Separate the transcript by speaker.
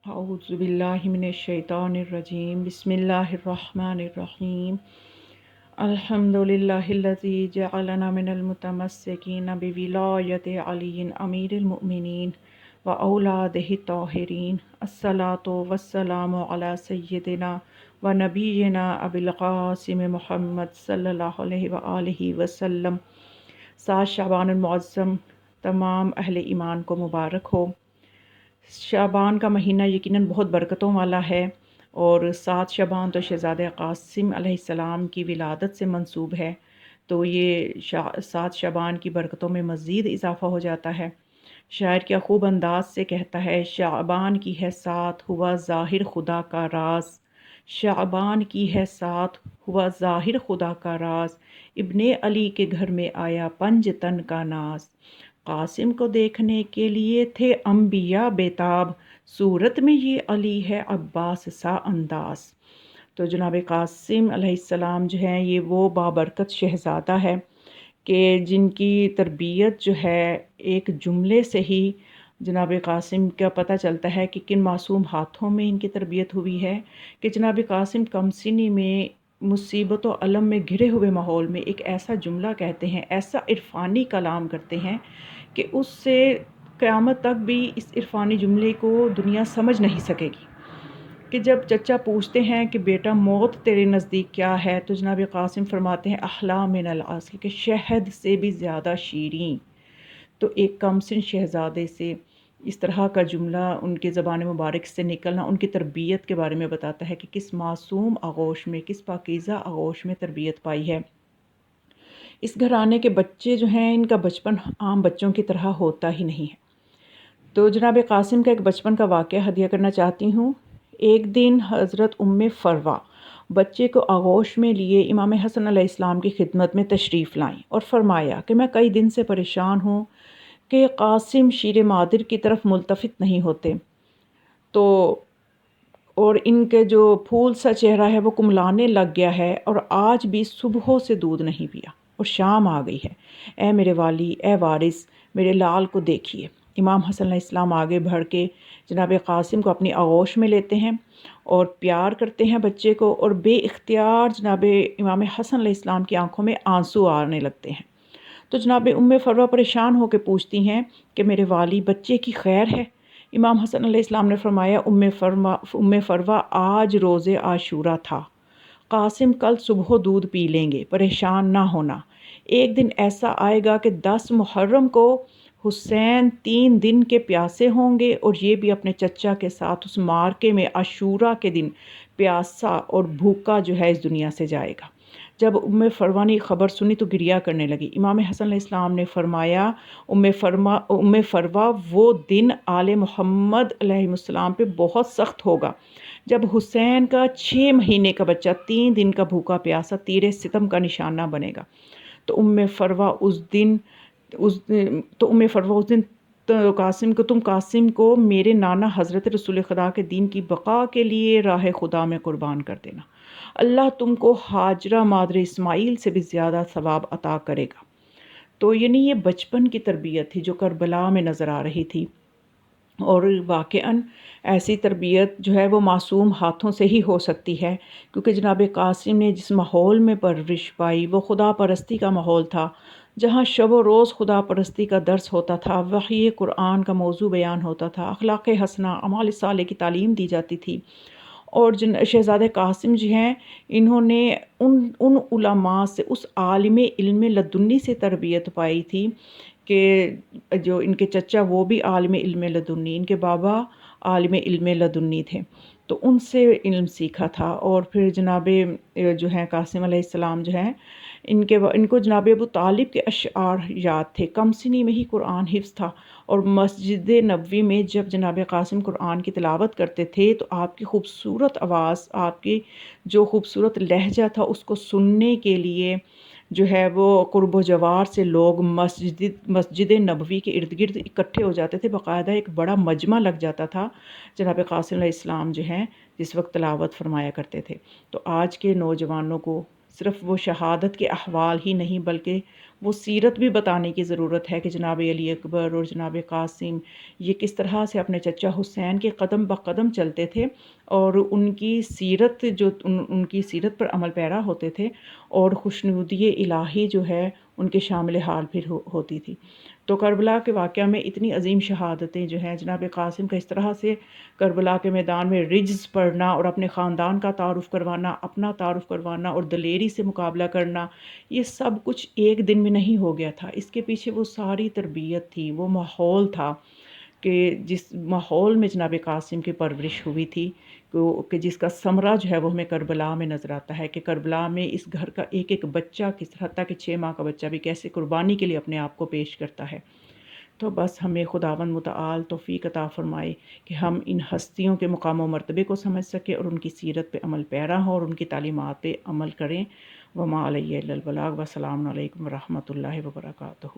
Speaker 1: اعوذ باللہ من الشیطان الرجیم بسم اللہ الرحمن الرحیم الحمد للہ الذی جعلنا من المتمسکین بولایت علی امیر المؤمنین و اولادہ الطاہرین الصلاۃ والسلام علی سیدنا و نبینا ابی القاسم محمد صلی اللہ علیہ وآلہ وسلم۔ 7 شعبان المعظم تمام اہل ایمان کو مبارک ہو۔ شعبان کا مہینہ یقیناً بہت برکتوں والا ہے، اور 7 شعبان تو شہزادہ قاسم علیہ السلام کی ولادت سے منسوب ہے، تو یہ 7 شعبان کی برکتوں میں مزید اضافہ ہو جاتا ہے۔ شاعر کیا خوب انداز سے کہتا ہے، شعبان کی ہے سات ہوا ظاہر خدا کا راز، شعبان کی ہے سات ہوا ظاہر خدا کا راز، ابن علی کے گھر میں آیا پنج تن کا ناز، قاسم کو دیکھنے کے لیے تھے انبیاء بیتاب، صورت میں یہ علی ہے عباس سا انداز۔ تو جناب قاسم علیہ السلام جو ہیں، یہ وہ بابرکت شہزادہ ہے کہ جن کی تربیت جو ہے ایک جملے سے ہی جناب قاسم کا پتہ چلتا ہے کہ کن معصوم ہاتھوں میں ان کی تربیت ہوئی ہے، کہ جناب قاسم کم سنی میں مصیبت و علم میں گھرے ہوئے ماحول میں ایک ایسا جملہ کہتے ہیں، ایسا عرفانی کلام کرتے ہیں کہ اس سے قیامت تک بھی اس عرفانی جملے کو دنیا سمجھ نہیں سکے گی۔ کہ جب چچا پوچھتے ہیں کہ بیٹا موت تیرے نزدیک کیا ہے، تو جناب قاسم فرماتے ہیں احلی من العسل، کہ شہد سے بھی زیادہ شیریں۔ تو ایک کم سن شہزادے سے اس طرح کا جملہ ان کے زبان مبارک سے نکلنا ان کی تربیت کے بارے میں بتاتا ہے کہ کس معصوم آغوش میں، کس پاکیزہ آغوش میں تربیت پائی ہے۔ اس گھرانے کے بچے جو ہیں، ان کا بچپن عام بچوں کی طرح ہوتا ہی نہیں ہے۔ تو جناب قاسم کا ایک بچپن کا واقعہ ہدیہ کرنا چاہتی ہوں۔ ایک دن حضرت فروا بچے کو آغوش میں لیے امام حسن علیہ السلام کی خدمت میں تشریف لائیں اور فرمایا کہ میں کئی دن سے پریشان ہوں کہ قاسم شیر مادر کی طرف ملتفت نہیں ہوتے، تو اور ان کے جو پھول سا چہرہ ہے وہ کملانے لگ گیا ہے، اور آج بھی صبح سے دودھ نہیں پیا اور شام آ گئی ہے۔ اے میرے والی، اے وارث، میرے لال کو دیکھیے۔ امام حسن علیہ السلام آگے بڑھ کے جناب قاسم کو اپنی آغوش میں لیتے ہیں اور پیار کرتے ہیں بچے کو، اور بے اختیار جناب امام حسن علیہ السلام کی آنکھوں میں آنسو آنے لگتے ہیں۔ تو جناب فروا پریشان ہو کے پوچھتی ہیں کہ میرے والی، بچے کی خیر ہے؟ امام حسن علیہ السلام نے فرمایا، فروا آج روز عاشورہ تھا، قاسم کل صبح دودھ پی لیں گے، پریشان نہ ہونا۔ ایک دن ایسا آئے گا کہ 10 محرم کو حسین 3 دن کے پیاسے ہوں گے، اور یہ بھی اپنے چچا کے ساتھ اس مارکے میں عاشورہ کے دن پیاسا اور بھوکا جو ہے اس دنیا سے جائے گا۔ جب فروا نے خبر سنی تو گریہ کرنے لگی۔ امام حسن علیہ السلام نے فرمایا، فروا وہ دن آل محمد علیہ السلام پہ بہت سخت ہوگا، جب حسین کا 6 مہینے کا بچہ 3 دن کا بھوکا پیاسا تیر ستم کا نشانہ بنے گا۔ تو فروا اس دن تم قاسم کو میرے نانا حضرت رسول خدا کے دین کی بقا کے لیے راہ خدا میں قربان کر دینا، اللہ تم کو ہاجرہ مادر اسماعیل سے بھی زیادہ ثواب عطا کرے گا۔ تو یعنی یہ بچپن کی تربیت تھی جو کربلا میں نظر آ رہی تھی، اور واقعاً ایسی تربیت جو ہے وہ معصوم ہاتھوں سے ہی ہو سکتی ہے، کیونکہ جناب قاسم نے جس ماحول میں پرورش پائی وہ خدا پرستی کا ماحول تھا، جہاں شب و روز خدا پرستی کا درس ہوتا تھا، وحی قرآن کا موضوع بیان ہوتا تھا، اخلاق حسنہ، اعمال صالح کی تعلیم دی جاتی تھی۔ اور شہزادہ قاسم جو ہیں، انہوں نے ان علماء سے، اس عالم علم لدنی سے تربیت پائی تھی کہ جو ان کے چچا وہ بھی عالم علم لدنی، ان کے بابا عالم علم لدنی تھے، تو ان سے علم سیکھا تھا۔ اور پھر جناب جو ہیں قاسم علیہ السلام جو ہیں، ان کو جناب ابو طالب کے اشعار یاد تھے، کم سنی میں ہی قرآن حفظ تھا، اور مسجد نبوی میں جب جناب قاسم قرآن کی تلاوت کرتے تھے تو آپ کی خوبصورت آواز، آپ کی جو خوبصورت لہجہ تھا، اس کو سننے کے لیے جو ہے وہ قرب و جوار سے لوگ مسجد نبوی کے ارد گرد اکٹھے ہو جاتے تھے، باقاعدہ ایک بڑا مجمع لگ جاتا تھا۔ جناب قاسم علیہ السلام جو ہیں جس وقت تلاوت فرمایا کرتے تھے، تو آج کے نوجوانوں کو صرف وہ شہادت کے احوال ہی نہیں بلکہ وہ سیرت بھی بتانے کی ضرورت ہے کہ جناب علی اکبر اور جناب قاسم یہ کس طرح سے اپنے چچا حسین کے قدم بقدم چلتے تھے اور ان کی سیرت جو ان کی سیرت پر عمل پیرا ہوتے تھے، اور خوشنودی الہی جو ہے ان کے شامل حال پھر ہوتی تھی۔ تو کربلا کے واقعہ میں اتنی عظیم شہادتیں جو ہیں، جناب قاسم کا اس طرح سے کربلا کے میدان میں رجز پڑھنا اور اپنے خاندان کا تعارف کروانا، اپنا تعارف کروانا اور دلیری سے مقابلہ کرنا، یہ سب کچھ ایک دن میں نہیں ہو گیا تھا۔ اس کے پیچھے وہ ساری تربیت تھی، وہ ماحول تھا کہ جس ماحول میں جناب قاسم کی پرورش ہوئی تھی، کہ جس کا ثمرہ جو ہے وہ ہمیں کربلا میں نظر آتا ہے، کہ کربلا میں اس گھر کا ایک ایک بچہ کس حتیٰ کہ 6 ماہ کا بچہ بھی کیسے قربانی کے لیے اپنے آپ کو پیش کرتا ہے۔ تو بس ہمیں خداوند متعال توفیق عطا فرمائے کہ ہم ان ہستیوں کے مقام و مرتبے کو سمجھ سکیں اور ان کی سیرت پہ عمل پیرا ہوں اور ان کی تعلیمات پہ عمل کریں۔ وما علیہ الا البلاغ، والسلام علیکم ورحمۃ اللہ وبرکاتہ۔